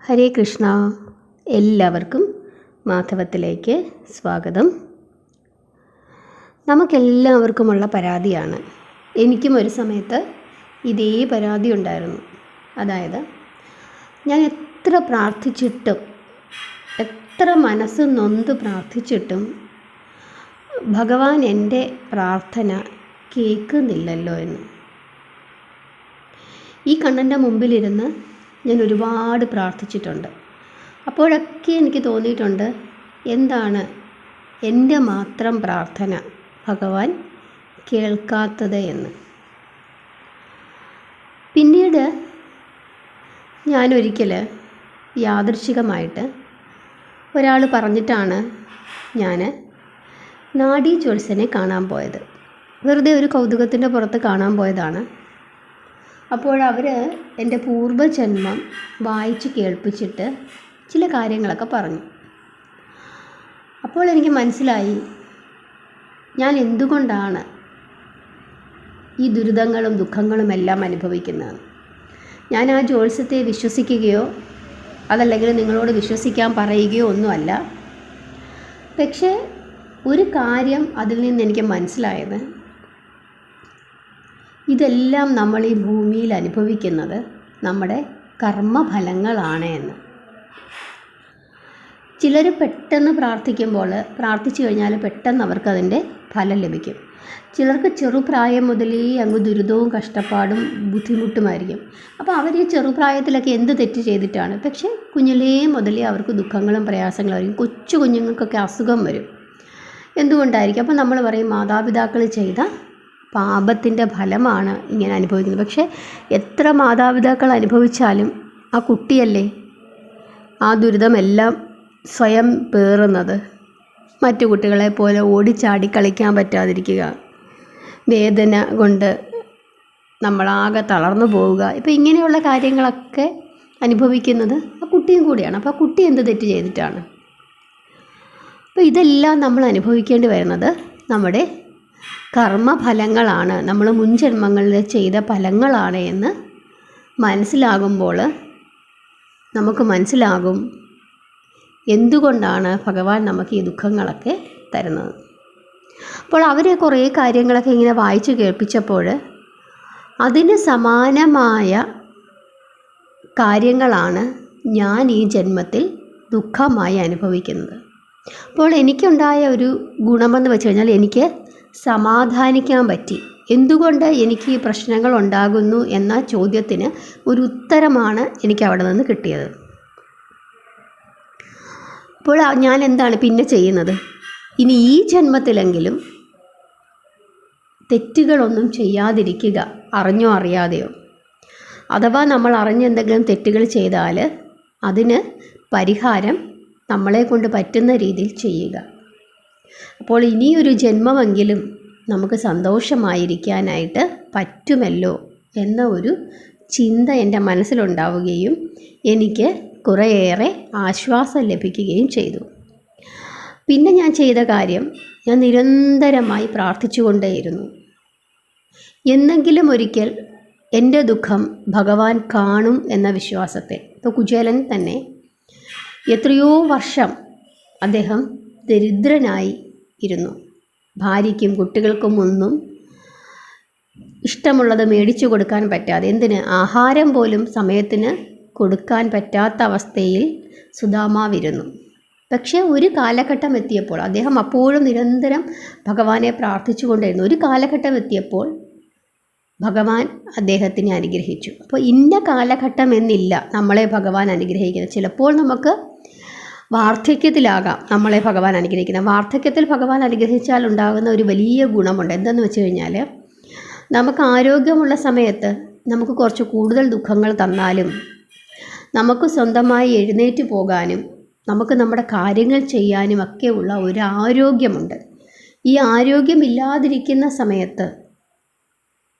ഹരേ കൃഷ്ണ. എല്ലാവർക്കും മാധവത്തിലേക്ക് സ്വാഗതം. നമുക്കെല്ലാവർക്കുമുള്ള പരാതിയാണ്. എനിക്കും ഒരു സമയത്ത് ഇതേ പരാതി ഉണ്ടായിരുന്നു. അതായത് ഞാൻ എത്ര പ്രാർത്ഥിച്ചിട്ടും, എത്ര മനസ്സ് നൊന്ത് പ്രാർത്ഥിച്ചിട്ടും ഭഗവാൻ എൻ്റെ പ്രാർത്ഥന കേൾക്കുന്നില്ലല്ലോ എന്ന്. ഈ കണ്ണൻ്റെ മുമ്പിലിരുന്ന് ഞാൻ ഒരുപാട് പ്രാർത്ഥിച്ചിട്ടുണ്ട്. അപ്പോഴൊക്കെ എനിക്ക് തോന്നിയിട്ടുണ്ട്, എന്താണ് എൻ്റെ മാത്രം പ്രാർത്ഥന ഭഗവാൻ കേൾക്കാത്തത് എന്ന്. പിന്നീട് ഞാനൊരിക്കൽ യാദൃച്ഛികമായിട്ട് ഒരാൾ പറഞ്ഞിട്ടാണ് ഞാൻ നാഡീ ജ്യോത്സ്യനെ കാണാൻ പോയത്. വെറുതെ ഒരു കൗതുകത്തിൻ്റെ പുറത്ത് കാണാൻ പോയതാണ്. അപ്പോഴവർ എൻ്റെ പൂർവ്വജന്മം വായിച്ച് കേൾപ്പിച്ചിട്ട് ചില കാര്യങ്ങളൊക്കെ പറഞ്ഞു. അപ്പോൾ എനിക്ക് മനസ്സിലായി, ഞാൻ എന്തുകൊണ്ടാണ് ഈ ദുരിതങ്ങളും ദുഃഖങ്ങളും എല്ലാം അനുഭവിക്കുന്നത്. ഞാൻ ആ ജ്യോത്സ്യത്തെ വിശ്വസിക്കുകയോ അതല്ലെങ്കിൽ നിങ്ങളോട് വിശ്വസിക്കാൻ പറയുകയോ ഒന്നുമല്ല. പക്ഷേ ഒരു കാര്യം അതിൽ നിന്ന് എനിക്ക് മനസ്സിലായത്, ഇതെല്ലാം നമ്മൾ ഈ ഭൂമിയിൽ അനുഭവിക്കുന്നത് നമ്മുടെ കർമ്മഫലങ്ങളാണ് എന്ന്. ചിലർ പെട്ടെന്ന് പ്രാർത്ഥിച്ചു കഴിഞ്ഞാൽ പെട്ടെന്ന് അവർക്കതിൻ്റെ ഫലം ലഭിക്കും. ചിലർക്ക് ചെറുപ്രായം മുതലേ അങ്ങ് ദുരിതവും കഷ്ടപ്പാടും ബുദ്ധിമുട്ടുമായിരിക്കും. അപ്പോൾ അവർ ഈ ചെറുപ്രായത്തിലൊക്കെ എന്ത് തെറ്റ് ചെയ്തിട്ടാണ്. പക്ഷേ കുഞ്ഞിലേ മുതലേ അവർക്ക് ദുഃഖങ്ങളും പ്രയാസങ്ങളായിരിക്കും. കൊച്ചു കുഞ്ഞുങ്ങൾക്കൊക്കെ അസുഖം വരും. എന്തുകൊണ്ടായിരിക്കും? അപ്പോൾ നമ്മൾ പറയും മാതാപിതാക്കൾ ചെയ്ത പാപത്തിൻ്റെ ഫലമാണ് ഇങ്ങനെ അനുഭവിക്കുന്നത്. പക്ഷേ എത്ര മാതാപിതാക്കൾ അനുഭവിച്ചാലും ആ കുട്ടിയല്ലേ ആ ദുരിതമെല്ലാം സ്വയം പേറുന്നത്. മറ്റു കുട്ടികളെ പോലെ ഓടിച്ചാടി കളിക്കാൻ പറ്റാതിരിക്കുക, വേദന കൊണ്ട് നമ്മളാകെ തളർന്നു പോവുക, ഇപ്പോൾ ഇങ്ങനെയുള്ള കാര്യങ്ങളൊക്കെ അനുഭവിക്കുന്നത് ആ കുട്ടിയും കൂടിയാണ്. അപ്പോൾ ആ കുട്ടി എന്ത് തെറ്റ് ചെയ്തിട്ടാണ്? അപ്പോൾ ഇതെല്ലാം നമ്മൾ അനുഭവിക്കേണ്ടി വരുന്നത് നമ്മുടെ കർമ്മഫലങ്ങളാണ്, നമ്മൾ മുൻജന്മങ്ങളിൽ ചെയ്ത ഫലങ്ങളാണ് എന്ന് മനസ്സിലാകുമ്പോൾ നമുക്ക് മനസ്സിലാകും എന്തുകൊണ്ടാണ് ഭഗവാൻ നമുക്ക് ഈ ദുഃഖങ്ങളൊക്കെ തരുന്നത്. അപ്പോൾ അവർ കുറേ കാര്യങ്ങളൊക്കെ ഇങ്ങനെ വായിച്ച് കേൾപ്പിച്ചപ്പോൾ അതിന് സമാനമായ കാര്യങ്ങളാണ് ഞാൻ ഈ ജന്മത്തിൽ ദുഃഖമായി അനുഭവിക്കുന്നത്. അപ്പോൾ എനിക്കുണ്ടായ ഒരു ഗുണമെന്ന് വെച്ച് കഴിഞ്ഞാൽ, എനിക്ക് സമാധാനിക്കാൻ പറ്റി. എന്തുകൊണ്ട് എനിക്ക് ഈ പ്രശ്നങ്ങൾ ഉണ്ടാകുന്നു എന്ന ചോദ്യത്തിന് ഒരു ഉത്തരമാണ് എനിക്ക് അവിടെ നിന്ന് കിട്ടിയത്. അപ്പോൾ ഞാൻ എന്താണ് പിന്നെ ചെയ്യുന്നത്? ഇനി ഈ ജന്മത്തിലെങ്കിലും തെറ്റുകളൊന്നും ചെയ്യാതിരിക്കുക, അറിഞ്ഞോ അറിയാതെയോ. അഥവാ നമ്മൾ അറിഞ്ഞെന്തെങ്കിലും തെറ്റുകൾ ചെയ്താൽ അതിന് പരിഹാരം നമ്മളെ കൊണ്ട് പറ്റുന്ന രീതിയിൽ ചെയ്യുക. അപ്പോൾ ഇനിയൊരു ജന്മമെങ്കിലും നമുക്ക് സന്തോഷമായിരിക്കാനായിട്ട് പറ്റുമല്ലോ എന്ന ഒരു ചിന്ത എൻ്റെ മനസ്സിലുണ്ടാവുകയും എനിക്ക് കുറേയേറെ ആശ്വാസം ലഭിക്കുകയും ചെയ്തു. പിന്നെ ഞാൻ ചെയ്ത കാര്യം, ഞാൻ നിരന്തരമായി പ്രാർത്ഥിച്ചുകൊണ്ടേയിരുന്നു. എന്നെങ്കിലും ഒരിക്കൽ എൻ്റെ ദുഃഖം ഭഗവാൻ കാണും എന്ന വിശ്വാസത്തിൽ. ഇപ്പോൾ കുചേലൻ തന്നെ എത്രയോ വർഷം അദ്ദേഹം ദരിദ്രനായി ഇരുന്നു. ഭാര്യയ്ക്കും കുട്ടികൾക്കും ഒന്നും ഇഷ്ടമുള്ളത് മേടിച്ചു കൊടുക്കാൻ പറ്റാതെ, എന്തിന് ആഹാരം പോലും സമയത്തിന് കൊടുക്കാൻ പറ്റാത്ത അവസ്ഥയിൽ സുദാമാവിരുന്നു. പക്ഷേ ഒരു കാലഘട്ടം എത്തിയപ്പോൾ, അദ്ദേഹം അപ്പോഴും നിരന്തരം ഭഗവാനെ പ്രാർത്ഥിച്ചു കൊണ്ടിരുന്നു. ഒരു കാലഘട്ടം എത്തിയപ്പോൾ ഭഗവാൻ അദ്ദേഹത്തിനെ അനുഗ്രഹിച്ചു. അപ്പോൾ ഇന്ന കാലഘട്ടം എന്നില്ല നമ്മളെ ഭഗവാൻ അനുഗ്രഹിക്കുന്നത്. ചിലപ്പോൾ നമുക്ക് വാർദ്ധക്യത്തിലാകാം നമ്മളെ ഭഗവാൻ അനുഗ്രഹിക്കുന്നത്. വാർദ്ധക്യത്തിൽ ഭഗവാൻ അനുഗ്രഹിച്ചാൽ ഉണ്ടാകുന്ന ഒരു വലിയ ഗുണമുണ്ട്. എന്തെന്ന് വെച്ച് കഴിഞ്ഞാൽ, നമുക്ക് ആരോഗ്യമുള്ള സമയത്ത് നമുക്ക് കുറച്ച് കൂടുതൽ ദുഃഖങ്ങൾ തന്നാലും നമുക്ക് സ്വന്തമായി എഴുന്നേറ്റ് പോകാനും നമുക്ക് നമ്മുടെ കാര്യങ്ങൾ ചെയ്യാനും ഒക്കെ ഉള്ള ഒരു ആരോഗ്യമുണ്ട്. ഈ ആരോഗ്യമില്ലാതിരിക്കുന്ന സമയത്ത്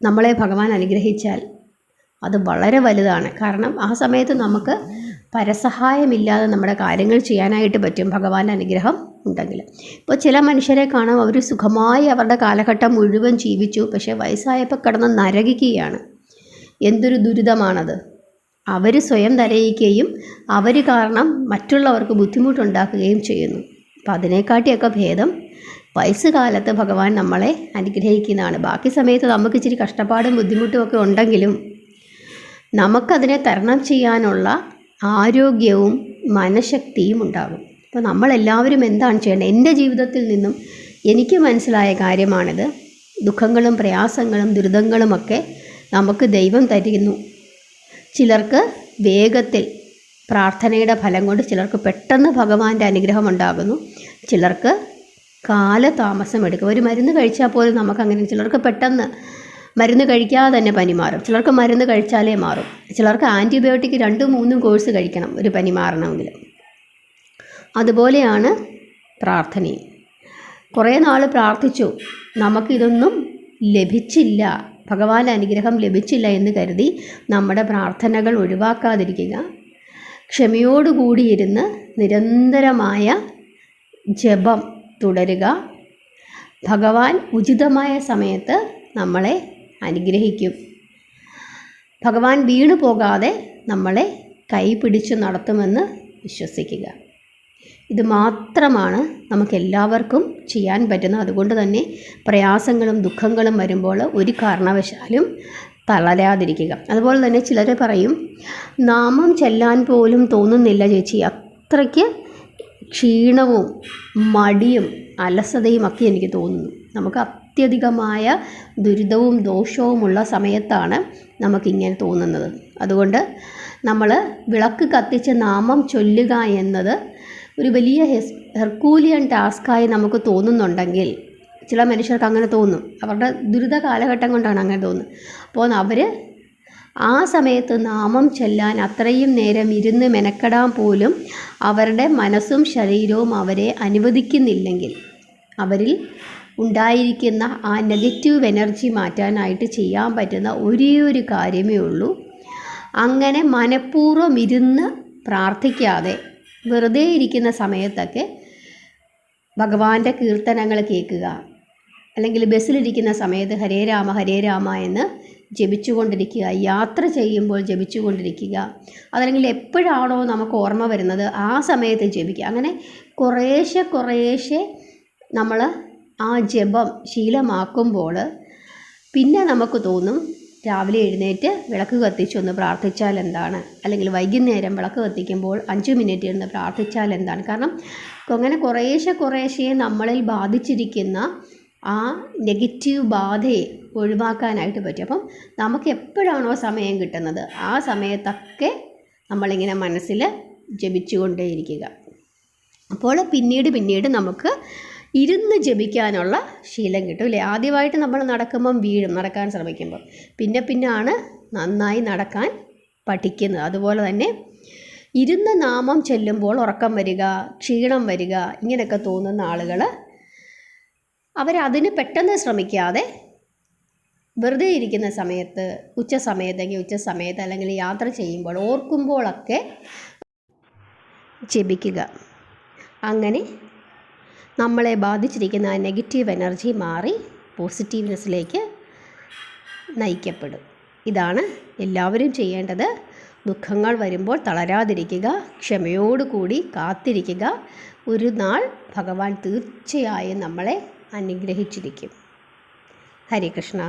നമ്മളെ ഭഗവാൻ അനുഗ്രഹിച്ചാൽ അത് വളരെ വലുതാണ്. കാരണം ആ സമയത്ത് നമുക്ക് പരസഹായമില്ലാതെ നമ്മുടെ കാര്യങ്ങൾ ചെയ്യാനായിട്ട് പറ്റും, ഭഗവാന്റെ അനുഗ്രഹം ഉണ്ടെങ്കിൽ. ഇപ്പോൾ ചില മനുഷ്യരെ കാണാം, അവർ സുഖമായി അവരുടെ കാലഘട്ടം മുഴുവൻ ജീവിച്ചു, പക്ഷേ വയസ്സായപ്പോൾ കിടന്ന് നരകിക്കുകയാണ്. എന്തൊരു ദുരിതമാണത്. അവർ സ്വയം തരയിക്കുകയും അവർ കാരണം മറ്റുള്ളവർക്ക് ബുദ്ധിമുട്ടുണ്ടാക്കുകയും ചെയ്യുന്നു. അപ്പം അതിനെക്കാട്ടിയൊക്കെ ഭേദം വയസ്സുകാലത്ത് ഭഗവാൻ നമ്മളെ അനുഗ്രഹിക്കുന്നതാണ്. ബാക്കി സമയത്ത് നമുക്ക് ഇച്ചിരി കഷ്ടപ്പാടും ബുദ്ധിമുട്ടും ഒക്കെ ഉണ്ടെങ്കിലും നമുക്കതിനെ തരണം ചെയ്യാനുള്ള ആരോഗ്യവും മനഃശക്തിയും ഉണ്ടാകും. അപ്പോൾ നമ്മളെല്ലാവരും എന്താണ് ചെയ്യേണ്ടത്? എൻ്റെ ജീവിതത്തിൽ നിന്നും എനിക്ക് മനസ്സിലായ കാര്യമാണിത്. ദുഃഖങ്ങളും പ്രയാസങ്ങളും ദുരിതങ്ങളുമൊക്കെ നമുക്ക് ദൈവം തരുന്നു. ചിലർക്ക് വേഗത്തിൽ പ്രാർത്ഥനയുടെ ഫലം കൊണ്ട് ചിലർക്ക് പെട്ടെന്ന് ഭഗവാന്റെ അനുഗ്രഹം ഉണ്ടാകുന്നു. ചിലർക്ക് കാലതാമസം എടുക്കും. ഒരു മരുന്ന് കഴിച്ചാൽ പോലും നമുക്കങ്ങനെ, ചിലർക്ക് പെട്ടെന്ന് മരുന്ന് കഴിക്കാതെ തന്നെ പനി മാറും, ചിലർക്ക് മരുന്ന് കഴിച്ചാലേ മാറും, ചിലർക്ക് ആൻറ്റിബയോട്ടിക് 2-3 കോഴ്സ് കഴിക്കണം ഒരു പനി മാറണമെങ്കിൽ. അതുപോലെയാണ് പ്രാർത്ഥനയും. കുറേ നാൾ പ്രാർത്ഥിച്ചു, നമുക്കിതൊന്നും ലഭിച്ചില്ല, ഭഗവാന്റെ അനുഗ്രഹം ലഭിച്ചില്ല എന്ന് കരുതി നമ്മുടെ പ്രാർത്ഥനകൾ ഒഴിവാക്കാതിരിക്കുക. ക്ഷമയോടുകൂടിയിരുന്ന് നിരന്തരമായ ജപം തുടരുക. ഭഗവാൻ ഉചിതമായ സമയത്ത് നമ്മളെ അനുഗ്രഹിക്കും. ഭഗവാൻ വീണു പോകാതെ നമ്മളെ കൈപിടിച്ച് നടത്തുമെന്ന് വിശ്വസിക്കുക. ഇത് മാത്രമാണ് നമുക്കെല്ലാവർക്കും ചെയ്യാൻ പറ്റുന്നത്. അതുകൊണ്ട് തന്നെ പ്രയാസങ്ങളും ദുഃഖങ്ങളും വരുമ്പോൾ ഒരു കാരണവശാലും തളരാതിരിക്കുക. അതുപോലെ തന്നെ ചിലർ പറയും, നാമം ചെല്ലാൻ പോലും തോന്നുന്നില്ല ചേച്ചി, അത്രയ്ക്ക് ക്ഷീണവും മടിയും അലസതയും ഒക്കെ എനിക്ക് തോന്നുന്നു. നമുക്ക് അത്യധികമായ ദുരിതവും ദോഷവുമുള്ള സമയത്താണ് നമുക്കിങ്ങനെ തോന്നുന്നത്. അതുകൊണ്ട് നമ്മൾ വിളക്ക് കത്തിച്ച് നാമം ചൊല്ലുക എന്നത് ഒരു വലിയ ഹെർക്കൂലിയൻ ടാസ്ക്കായി നമുക്ക് തോന്നുന്നുണ്ടെങ്കിൽ, ചില മനുഷ്യർക്ക് അങ്ങനെ തോന്നും, അവരുടെ ദുരിത കാലഘട്ടം കൊണ്ടാണ് അങ്ങനെ തോന്നുന്നത്. അപ്പോൾ അവർ ആ സമയത്ത് നാമം ചൊല്ലാൻ അത്രയും നേരം ഇരുന്ന് മെനക്കെടാൻ പോലും അവരുടെ മനസ്സും ശരീരവും അവരെ അനുവദിക്കുന്നില്ലെങ്കിൽ, അവരിൽ ഉണ്ടായിരിക്കുന്ന ആ നെഗറ്റീവ് എനർജി മാറ്റാനായിട്ട് ചെയ്യാൻ പറ്റുന്ന ഒരേ ഒരു കാര്യമേ ഉള്ളൂ, അങ്ങനെ മനഃപൂർവ്വം ഇരുന്ന് പ്രാർത്ഥിക്കാതെ വെറുതെ ഇരിക്കുന്ന സമയത്തൊക്കെ ഭഗവാന്റെ കീർത്തനങ്ങൾ കേൾക്കുക, അല്ലെങ്കിൽ ബസ്സിലിരിക്കുന്ന സമയത്ത് ഹരേ രാമ ഹരേ രാമ എന്ന് ജപിച്ചുകൊണ്ടിരിക്കുക, യാത്ര ചെയ്യുമ്പോൾ ജപിച്ചുകൊണ്ടിരിക്കുക, അതല്ലെങ്കിൽ എപ്പോഴാണോ നമുക്ക് ഓർമ്മ വരുന്നത് ആ സമയത്ത് ജപിക്കുക. അങ്ങനെ കുറേശ്ശെ നമ്മൾ ആ ജപം ശീലമാക്കുമ്പോൾ പിന്നെ നമുക്ക് തോന്നും, രാവിലെ എഴുന്നേറ്റ് വിളക്ക് കത്തിച്ചൊന്ന് പ്രാർത്ഥിച്ചാൽ എന്താണ്, അല്ലെങ്കിൽ വൈകുന്നേരം വിളക്ക് കത്തിക്കുമ്പോൾ 5 മിനിറ്റ് ഇരുന്ന് പ്രാർത്ഥിച്ചാൽ എന്താണ്. കാരണം അങ്ങനെ കുറേശ്ശെ നമ്മളിൽ ബാധിച്ചിരിക്കുന്ന ആ നെഗറ്റീവ് ബാധയെ ഒഴിവാക്കാനായിട്ട് പറ്റും. അപ്പം നമുക്ക് എപ്പോഴാണോ സമയം കിട്ടുന്നത് ആ സമയത്തൊക്കെ നമ്മളിങ്ങനെ മനസ്സിൽ ജപിച്ചുകൊണ്ടേയിരിക്കുക. അപ്പോൾ പിന്നീട് നമുക്ക് ഇരുന്ന് ജപിക്കാനുള്ള ശീലം കിട്ടും അല്ലേ. ആദ്യമായിട്ട് നമ്മൾ നടക്കുമ്പം വീഴും, നടക്കാൻ ശ്രമിക്കുമ്പോൾ, പിന്നെയാണ് നന്നായി നടക്കാൻ പഠിക്കുന്നത്. അതുപോലെ തന്നെ ഇരുന്ന് നാമം ചെല്ലുമ്പോൾ ഉറക്കം വരിക, ക്ഷീണം വരിക, ഇങ്ങനെയൊക്കെ തോന്നുന്ന ആളുകൾ അവരതിന് പെട്ടെന്ന് ശ്രമിക്കാതെ വെറുതെ ഇരിക്കുന്ന സമയത്ത്, ഉച്ച സമയത്ത് അല്ലെങ്കിൽ യാത്ര ചെയ്യുമ്പോൾ, ഓർക്കുമ്പോഴൊക്കെ ജപിക്കുക. അങ്ങനെ നമ്മളെ ബാധിച്ചിരിക്കുന്ന ആ നെഗറ്റീവ് എനർജി മാറി പോസിറ്റീവ്നെസ്സിലേക്ക് നയിക്കപ്പെടും. ഇതാണ് എല്ലാവരും ചെയ്യേണ്ടത്. ദുഃഖങ്ങൾ വരുമ്പോൾ തളരാതിരിക്കുക, ക്ഷമയോടുകൂടി കാത്തിരിക്കുക. ഒരു നാൾ ഭഗവാൻ തീർച്ചയായും നമ്മളെ അനുഗ്രഹിച്ചിരിക്കും. ഹരേ കൃഷ്ണ.